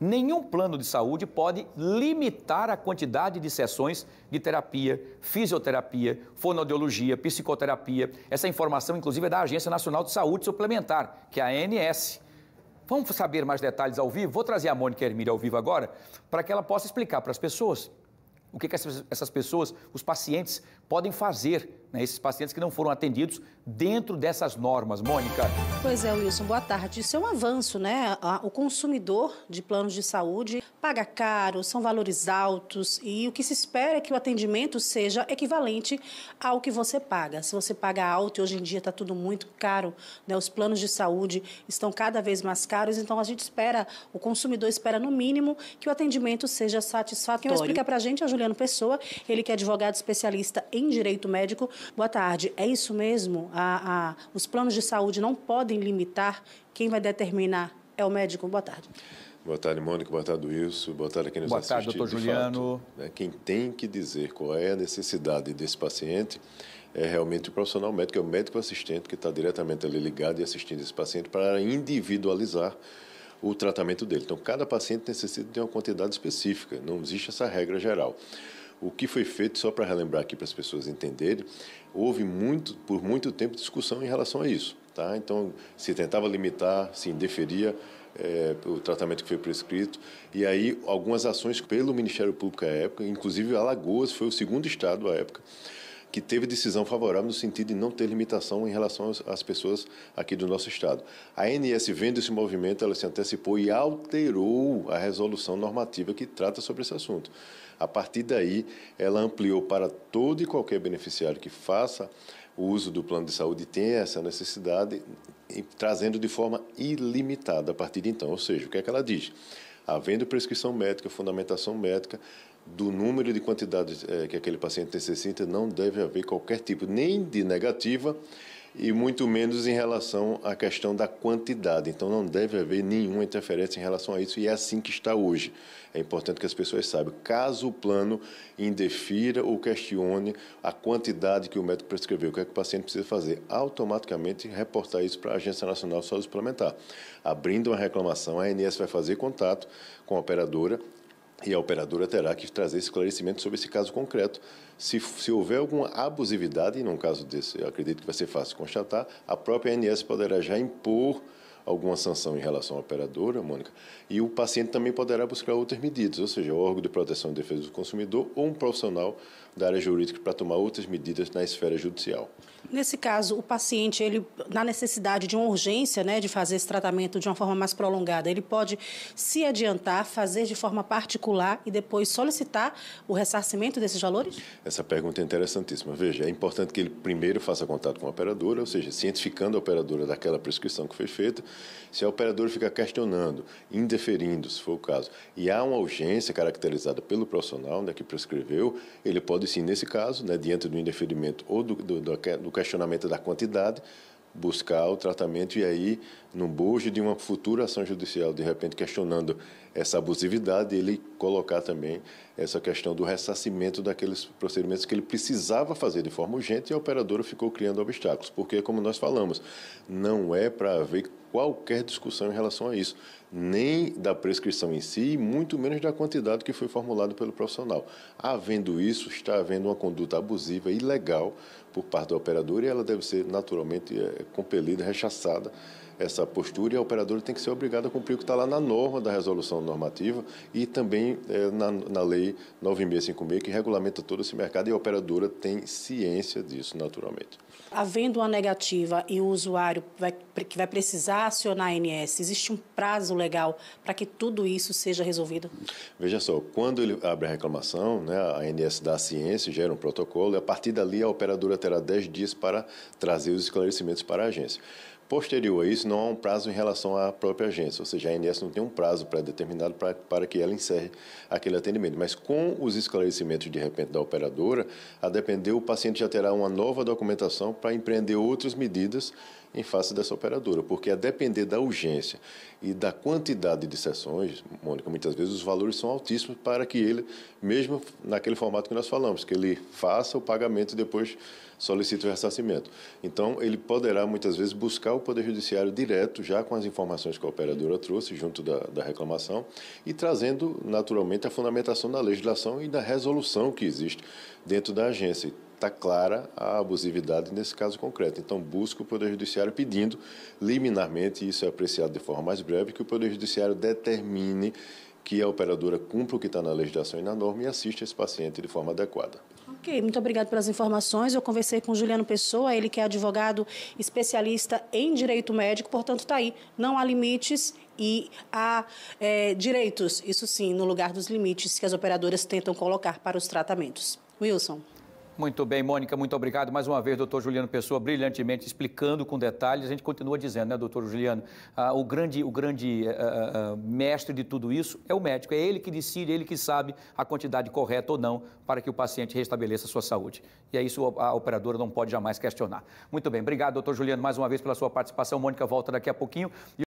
Nenhum plano de saúde pode limitar a quantidade de sessões de terapia, fisioterapia, fonoaudiologia, psicoterapia. Essa informação, inclusive, é da Agência Nacional de Saúde Suplementar, que é a ANS. Vamos saber mais detalhes ao vivo? Vou trazer a Mônica Hermília ao vivo agora, para que ela possa explicar para as pessoas o que essas pessoas, os pacientes, podem fazer, né? Esses pacientes que não foram atendidos dentro dessas normas. Mônica. Pois é, Wilson, boa tarde. Isso é um avanço, né? O consumidor de planos de saúde paga caro, são valores altos e o que se espera é que o atendimento seja equivalente ao que você paga. Se você paga alto e hoje em dia está tudo muito caro, né? Os planos de saúde estão cada vez mais caros, então a gente espera, o consumidor espera no mínimo que o atendimento seja satisfatório. Quem vai explicar para a gente é o Juliano Pessoa, ele que é advogado especialista em direito médico. Boa tarde, é isso mesmo? Os planos de saúde não podem limitar, quem vai determinar é o médico? Boa tarde. Boa tarde, Mônica. Boa tarde, Wilson. Boa tarde a quem nos assiste. Boa tarde, doutor Juliano. Fato, né, quem tem que dizer qual é a necessidade desse paciente é realmente o profissional médico, é o médico assistente que está diretamente ali ligado e assistindo esse paciente para individualizar o tratamento dele. Então, cada paciente necessita de uma quantidade específica, não existe essa regra geral. O que foi feito, só para relembrar aqui para as pessoas entenderem, houve por muito tempo discussão em relação a isso. Tá? Então, se tentava limitar, se indeferia o tratamento que foi prescrito, e aí algumas ações pelo Ministério Público à época, inclusive Alagoas foi o segundo estado à época, que teve decisão favorável no sentido de não ter limitação em relação às pessoas aqui do nosso estado. A ANS, vendo esse movimento, ela se antecipou e alterou a resolução normativa que trata sobre esse assunto. A partir daí, ela ampliou para todo e qualquer beneficiário que faça o uso do plano de saúde e tenha essa necessidade, trazendo de forma ilimitada a partir de então. Ou seja, o que é que ela diz? Havendo prescrição médica, fundamentação médica, do número de quantidades que aquele paciente necessita, não deve haver qualquer tipo, nem de negativa, e muito menos em relação à questão da quantidade. Então, não deve haver nenhuma interferência em relação a isso, e é assim que está hoje. É importante que as pessoas saibam, caso o plano indefira ou questione a quantidade que o médico prescreveu, o que é que o paciente precisa fazer? Automaticamente reportar isso para a Agência Nacional de Saúde Suplementar. Abrindo uma reclamação, a ANS vai fazer contato com a operadora, e a operadora terá que trazer esclarecimento sobre esse caso concreto. Se houver alguma abusividade, e num caso desse eu acredito que vai ser fácil constatar, a própria ANS poderá já impor alguma sanção em relação à operadora, Mônica, e o paciente também poderá buscar outras medidas, ou seja, o órgão de proteção e defesa do consumidor ou um profissional da área jurídica para tomar outras medidas na esfera judicial. Nesse caso, o paciente, ele, na necessidade de uma urgência, né, de fazer esse tratamento de uma forma mais prolongada, ele pode se adiantar, fazer de forma particular e depois solicitar o ressarcimento desses valores? Essa pergunta é interessantíssima. Veja, é importante que ele primeiro faça contato com a operadora, ou seja, cientificando a operadora daquela prescrição que foi feita. Se a operadora ficar questionando, indeferindo, se for o caso, e há uma urgência caracterizada pelo profissional, né, que prescreveu, ele pode sim, nesse caso, né, diante do indeferimento ou do questionamento da quantidade, buscar o tratamento e aí, no bojo de uma futura ação judicial, de repente questionando essa abusividade, ele colocar também essa questão do ressarcimento daqueles procedimentos que ele precisava fazer de forma urgente e a operadora ficou criando obstáculos, porque, como nós falamos, não é para haver qualquer discussão em relação a isso, nem da prescrição em si, muito menos da quantidade que foi formulada pelo profissional. Havendo isso, está havendo uma conduta abusiva e ilegal por parte da operadora e ela deve ser naturalmente compelida, rechaçada essa postura, e a operadora tem que ser obrigada a cumprir o que está lá na norma da resolução normativa e também na lei 9656, que regulamenta todo esse mercado, e a operadora tem ciência disso, naturalmente. Havendo uma negativa e o usuário que vai precisar acionar a ANS, existe um prazo legal para que tudo isso seja resolvido? Veja só, quando ele abre a reclamação, né, a ANS dá a ciência, gera um protocolo, e a partir dali a operadora terá 10 dias para trazer os esclarecimentos para a agência. Posterior a isso, não há um prazo em relação à própria agência, ou seja, a ANS não tem um prazo pré-determinado para que ela encerre aquele atendimento. Mas com os esclarecimentos, de repente, da operadora, a depender, o paciente já terá uma nova documentação para empreender outras medidas em face dessa operadora, porque a depender da urgência e da quantidade de sessões, Mônica, muitas vezes os valores são altíssimos para que ele, mesmo naquele formato que nós falamos, que ele faça o pagamento e depois solicite o ressarcimento. Então, ele poderá, muitas vezes, buscar o Poder Judiciário direto, já com as informações que a operadora trouxe, junto da reclamação, e trazendo, naturalmente, a fundamentação da legislação e da resolução que existe dentro da agência. Está clara a abusividade nesse caso concreto. Então, busca o Poder Judiciário pedindo, liminarmente, e isso é apreciado de forma mais breve, que o Poder Judiciário determine que a operadora cumpra o que está na legislação e na norma e assista esse paciente de forma adequada. Ok, muito obrigado pelas informações. Eu conversei com Juliano Pessoa, ele que é advogado especialista em direito médico, portanto, está aí. Não há limites e há direitos, isso sim, no lugar dos limites que as operadoras tentam colocar para os tratamentos. Wilson. Muito bem, Mônica, muito obrigado. Mais uma vez, doutor Juliano Pessoa, brilhantemente explicando com detalhes. A gente continua dizendo, né, doutor Juliano, o grande mestre de tudo isso é o médico. É ele que decide, ele que sabe a quantidade correta ou não para que o paciente restabeleça a sua saúde. E é isso a operadora não pode jamais questionar. Muito bem, obrigado, doutor Juliano, mais uma vez pela sua participação. Mônica volta daqui a pouquinho.